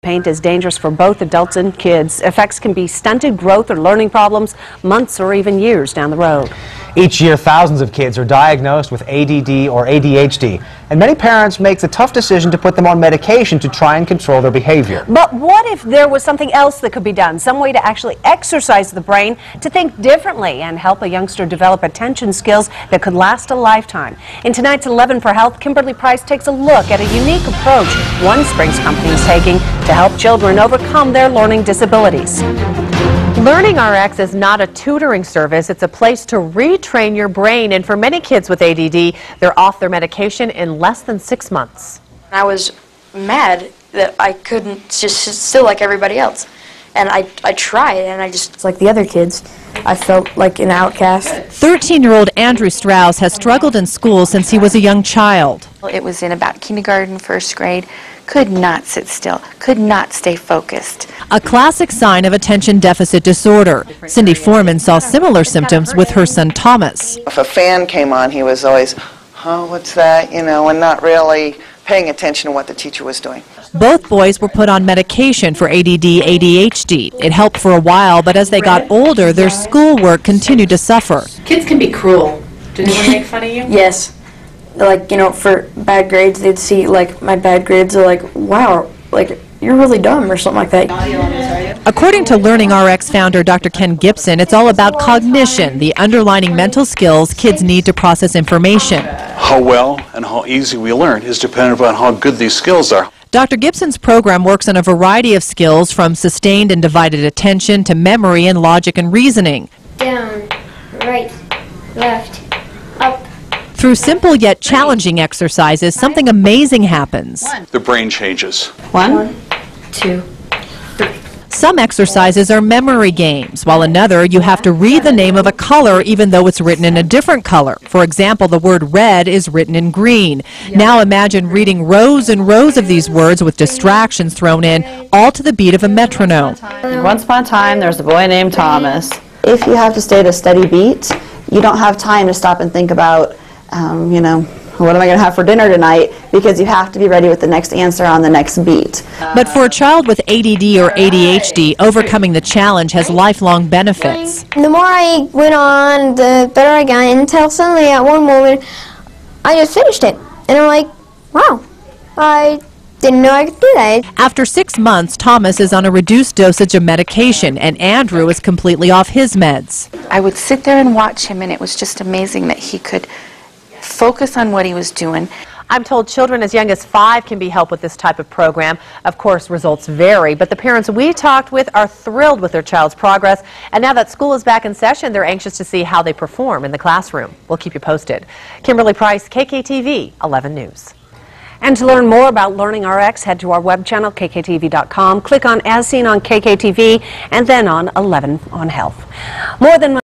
Paint is dangerous for both adults and kids. Effects can be stunted growth or learning problems months or even years down the road. Each year, thousands of kids are diagnosed with ADD or ADHD, and many parents make the tough decision to put them on medication to try and control their behavior. But what if there was something else that could be done, some way to actually exercise the brain to think differently and help a youngster develop attention skills that could last a lifetime? In tonight's 11 for Health, Kimberly Price takes a look at a unique approach One Springs company is taking to help children overcome their learning disabilities. Learning RX is not a tutoring service, it's a place to retrain your brain, and for many kids with ADD, they're off their medication in less than 6 months. I was mad that I couldn't just sit still like everybody else, and I tried, and it's like the other kids. I felt like an outcast. 13-year-old Andrew Strauss has struggled in school since he was a young child. It was in about kindergarten, first grade. Could not sit still, could not stay focused. A classic sign of attention deficit disorder. Cindy Foreman saw similar symptoms with her son Thomas. If a fan came on, he was always, oh, what's that, and not really paying attention to what the teacher was doing. Both boys were put on medication for ADD, ADHD. It helped for a while, but as they got older, their schoolwork continued to suffer. Kids can be cruel. Did anyone make fun of you? Yes. Like, for bad grades, they'd see, my bad grades are like, wow, you're really dumb or something like that. According to Learning RX founder Dr. Ken Gibson, it's all about cognition, the underlying mental skills kids need to process information. How well and how easy we learn is dependent upon how good these skills are. Dr. Gibson's program works on a variety of skills, from sustained and divided attention to memory and logic and reasoning. Down, right, left, up. Through simple yet challenging exercises, something amazing happens. The brain changes. 1, 2. Some exercises are memory games, while another you have to read the name of a color even though it's written in a different color. For example, the word red is written in green. Now imagine reading rows and rows of these words with distractions thrown in, all to the beat of a metronome. Once upon a time, there's a boy named Thomas. If you have to stay at a steady beat, you don't have time to stop and think about what am I going to have for dinner tonight, because you have to be ready with the next answer on the next beat. But for a child with ADD or ADHD, overcoming the challenge has lifelong benefits. The more I went on, the better I got, until suddenly at one moment, I just finished it. And I'm like, wow, I didn't know I could do that. After 6 months, Thomas is on a reduced dosage of medication, and Andrew is completely off his meds. I would sit there and watch him, and it was just amazing that he could focus on what he was doing. I'm told children as young as 5 can be helped with this type of program. Of course, results vary, but the parents we talked with are thrilled with their child's progress. And now that school is back in session, they're anxious to see how they perform in the classroom. We'll keep you posted. Kimberly Price, KKTV 11 News. And to learn more about Learning RX, head to our web channel, kktv.com. Click on As Seen on KKTV and then on 11 on Health. More than